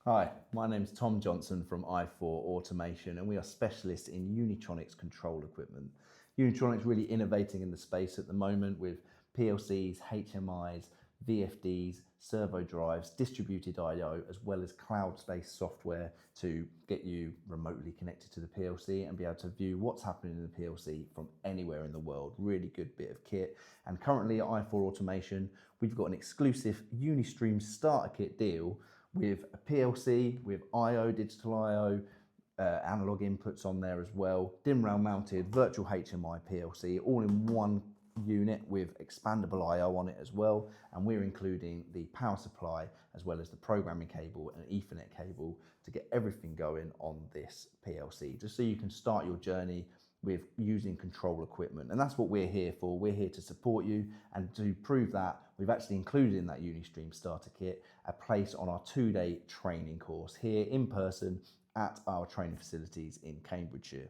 Hi, my name is Tom Johnson from i4 Automation, and we are specialists in Unitronics control equipment. Unitronics really innovating in the space at the moment with PLCs, HMIs, VFDs, servo drives, distributed I/O, as well as cloud-based software to get you remotely connected to the PLC and be able to view what's happening in the PLC from anywhere in the world. Really good bit of kit. And currently at i4 Automation, we've got an exclusive UniStream starter kit deal with a PLC, with I/O, digital I/O, analog inputs on there as well, DIMM rail mounted virtual HMI PLC, all in one unit with expandable I/O on it as well. And we're including the power supply as well as the programming cable and Ethernet cable to get everything going on this PLC, just so you can start your journey with using control equipment. And that's what we're here for. We're here to support you, and to prove that, we've actually included in that UniStream starter kit a place on our 2-day training course here in person at our training facilities in Cambridgeshire.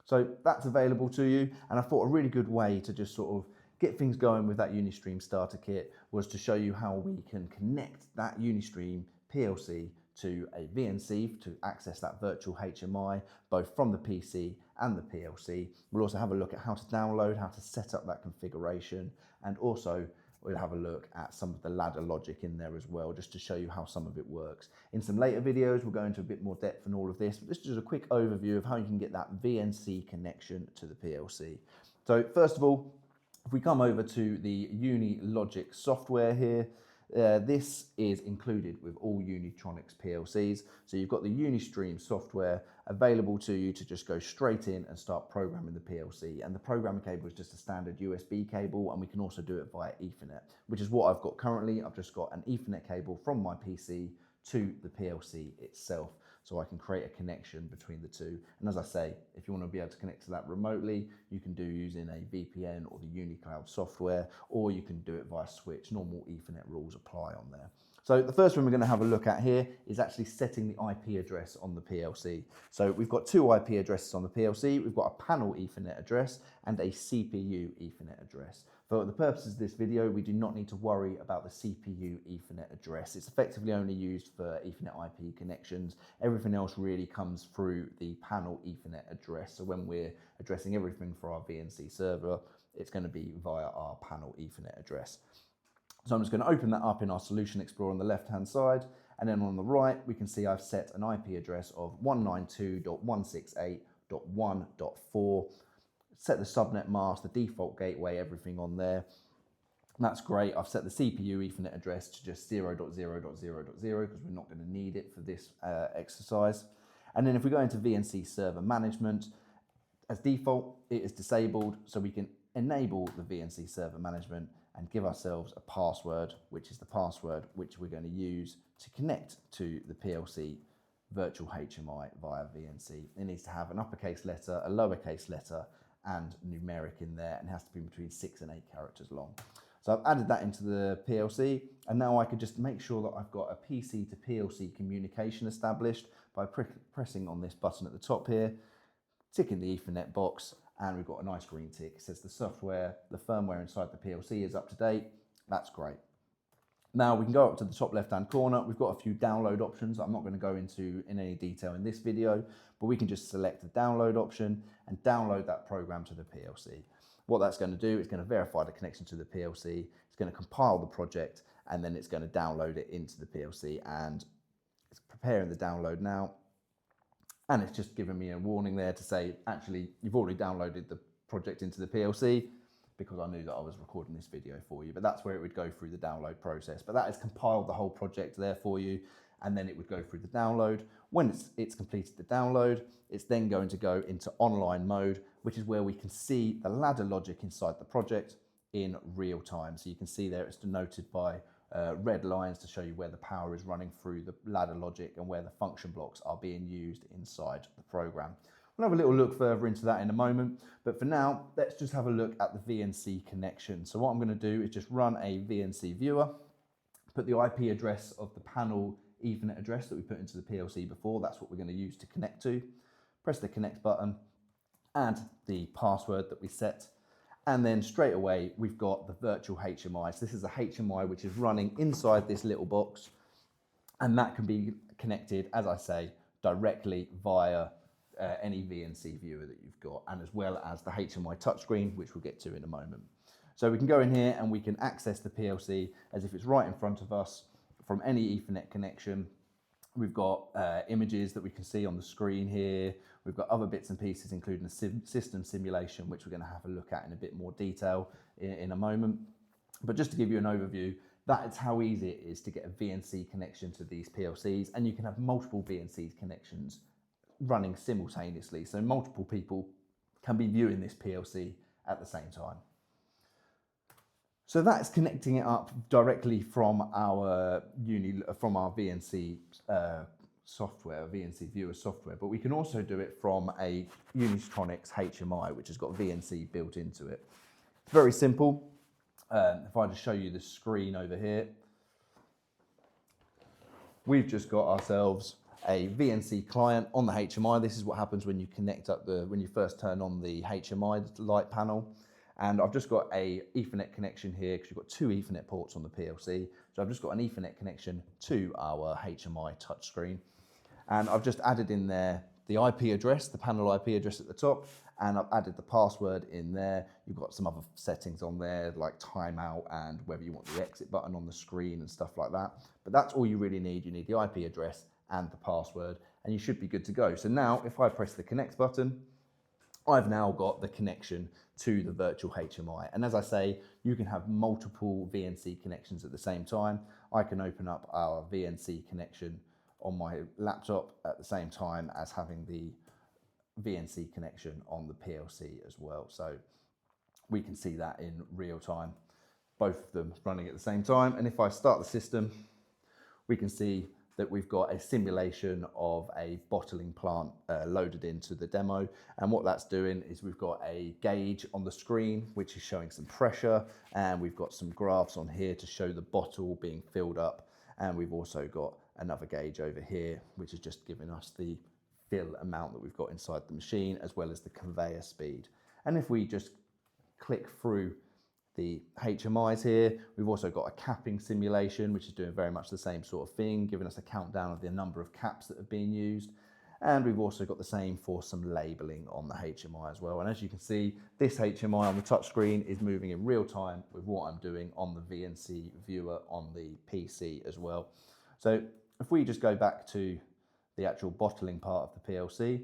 So that's available to you, and I thought a really good way to just sort of get things going with that UniStream starter kit was to show you how we can connect that UniStream PLC to a VNC to access that virtual HMI, both from the PC and the PLC. We'll also have a look at how to download, how to set up that configuration, and also we'll have a look at some of the ladder logic in there as well, just to show you how some of it works. In some later videos, we'll go into a bit more depth in all of this, but this is just a quick overview of how you can get that VNC connection to the PLC. So first of all, if we come over to the Unilogic software here, this is included with all Unitronics PLCs. So you've got the UniStream software available to you to just go straight in and start programming the PLC. And the programming cable is just a standard USB cable, and we can also do it via Ethernet, which is what I've got currently. I've just got an Ethernet cable from my PC to the PLC itself, so I can create a connection between the two. And as I say, if you want to be able to connect to that remotely, you can do using a VPN or the UniCloud software, or you can do it via switch. Normal Ethernet rules apply on there. So the first one we're going to have a look at here is actually setting the IP address on the PLC. So we've got two IP addresses on the PLC. We've got a panel Ethernet address and a CPU Ethernet address. For the purposes of this video, we do not need to worry about the CPU Ethernet address. It's effectively only used for Ethernet IP connections. Everything else really comes through the panel Ethernet address. So when we're addressing everything for our VNC server, it's going to be via our panel Ethernet address. So I'm just going to open that up in our Solution Explorer on the left-hand side. And then on the right, we can see I've set an IP address of 192.168.1.4. Set the subnet mask, the default gateway, everything on there. That's great. I've set the CPU Ethernet address to just 0.0.0.0 because we're not going to need it for this exercise. And then if we go into VNC server management, as default, it is disabled, so we can enable the VNC server management and give ourselves a password, which is the password which we're going to use to connect to the PLC virtual HMI via VNC. It needs to have an uppercase letter, a lowercase letter, and numeric in there, and it has to be between 6 and 8 characters long. So I've added that into the PLC, and now I can just make sure that I've got a PC to PLC communication established by pressing on this button at the top here, ticking the Ethernet box, and we've got a nice green tick. It says the software, the firmware inside the PLC is up to date. That's great. Now we can go up to the top left-hand corner. We've got a few download options I'm not going to go into in any detail in this video, but we can just select the download option and download that program to the PLC. What that's going to do is going to verify the connection to the PLC. It's going to compile the project, and then it's going to download it into the PLC, and it's preparing the download now. And it's just giving me a warning there to say, actually, you've already downloaded the project into the PLC, because I knew that I was recording this video for you. But that's where it would go through the download process. But that has compiled the whole project there for you, and then it would go through the download. When it's completed the download, it's then going to go into online mode, which is where we can see the ladder logic inside the project in real time. So you can see there it's denoted by red lines to show you where the power is running through the ladder logic and where the function blocks are being used inside the program. We'll have a little look further into that in a moment, but for now, let's just have a look at the VNC connection. So what I'm going to do is just run a VNC viewer, put the IP address of the panel Ethernet address that we put into the PLC before. That's what we're going to use to connect to. Press the connect button, add the password that we set, and then straight away we've got the virtual HMI. So this is a HMI which is running inside this little box, and that can be connected, as I say, directly via any VNC viewer that you've got, and as well as the HMI touchscreen, which we'll get to in a moment. So we can go in here and we can access the PLC as if it's right in front of us from any Ethernet connection. We've got images that we can see on the screen here. We've got other bits and pieces, including a system simulation, which we're going to have a look at in a bit more detail in a moment. But just to give you an overview, that is how easy it is to get a VNC connection to these PLCs, and you can have multiple VNC connections running simultaneously. So multiple people can be viewing this PLC at the same time. So that's connecting it up directly from our VNC software, VNC viewer software, but we can also do it from a UniStream HMI, which has got VNC built into it. It's very simple. If I just show you the screen over here, we've just got ourselves a VNC client on the HMI. This is what happens when you connect up when you first turn on the HMI light panel. And I've just got a Ethernet connection here because you've got two Ethernet ports on the PLC. So I've just got an Ethernet connection to our HMI touchscreen. And I've just added in there the IP address, the panel IP address at the top, and I've added the password in there. You've got some other settings on there like timeout and whether you want the exit button on the screen and stuff like that. But that's all you really need. You need the IP address and the password, and you should be good to go. So now if I press the connect button, I've now got the connection to the virtual HMI. And as I say, you can have multiple VNC connections at the same time. I can open up our VNC connection on my laptop at the same time as having the VNC connection on the PLC as well. So we can see that in real time, both of them running at the same time. And if I start the system, we can see that we've got a simulation of a bottling plant loaded into the demo. And what that's doing is we've got a gauge on the screen, which is showing some pressure. And we've got some graphs on here to show the bottle being filled up. And we've also got another gauge over here, which is just giving us the fill amount that we've got inside the machine, as well as the conveyor speed. And if we just click through the HMIs here, we've also got a capping simulation, which is doing very much the same sort of thing, giving us a countdown of the number of caps that have been used. And we've also got the same for some labeling on the HMI as well. And as you can see, this HMI on the touchscreen is moving in real time with what I'm doing on the VNC viewer on the PC as well. So if we just go back to the actual bottling part of the PLC,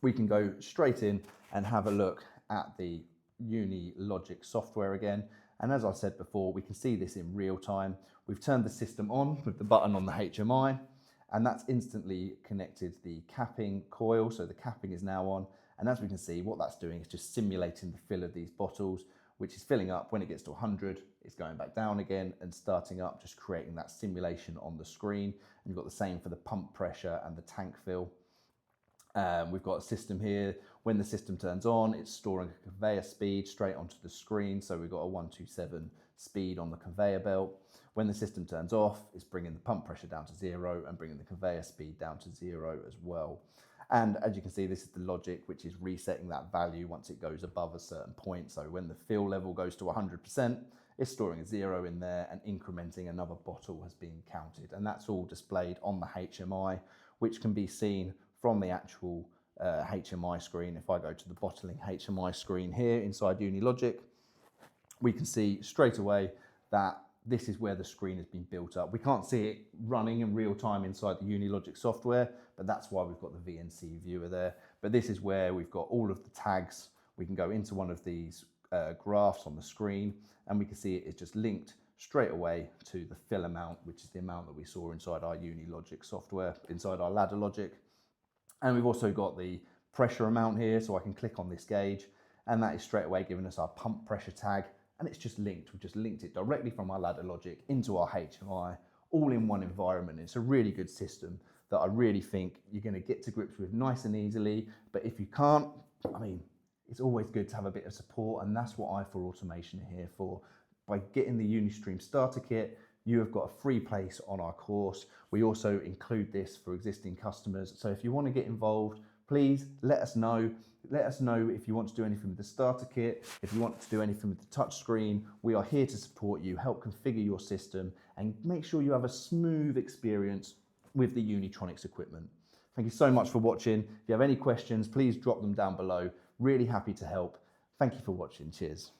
we can go straight in and have a look at the Unilogic software again. And as I said before, we can see this in real time. We've turned the system on with the button on the HMI, and that's instantly connected the capping coil. So the capping is now on. And as we can see, what that's doing is just simulating the fill of these bottles, which is filling up. When it gets to 100, it's going back down again and starting up, just creating that simulation on the screen. And you've got the same for the pump pressure and the tank fill. We've got a system here. When the system turns on, it's storing a conveyor speed straight onto the screen. So we've got a 127 speed on the conveyor belt. When the system turns off, it's bringing the pump pressure down to 0 and bringing the conveyor speed down to 0 as well. And as you can see, this is the logic, which is resetting that value once it goes above a certain point. So when the fill level goes to 100%, it's storing a 0 in there and incrementing another bottle has been counted. And that's all displayed on the HMI, which can be seen from the actual HMI screen. If I go to the bottling HMI screen here inside Unilogic, we can see straight away that this is where the screen has been built up. We can't see it running in real time inside the Unilogic software, but that's why we've got the VNC viewer there. But this is where we've got all of the tags. We can go into one of these graphs on the screen, and we can see it is just linked straight away to the fill amount, which is the amount that we saw inside our Unilogic software, inside our ladder logic. And we've also got the pressure amount here, so I can click on this gauge, and that is straight away giving us our pump pressure tag, and it's just linked. We've just linked it directly from our ladder logic into our HMI, all in one environment. It's a really good system that I really think you're going to get to grips with nice and easily. But if you can't, I mean, it's always good to have a bit of support, and that's what i4 Automation are here for. By getting the UniStream starter kit, you have got a free place on our course. We also include this for existing customers. So if you want to get involved, please let us know. Let us know if you want to do anything with the starter kit, if you want to do anything with the touchscreen. We are here to support you, help configure your system, and make sure you have a smooth experience with the Unitronics equipment. Thank you so much for watching. If you have any questions, please drop them down below. Really happy to help. Thank you for watching. Cheers.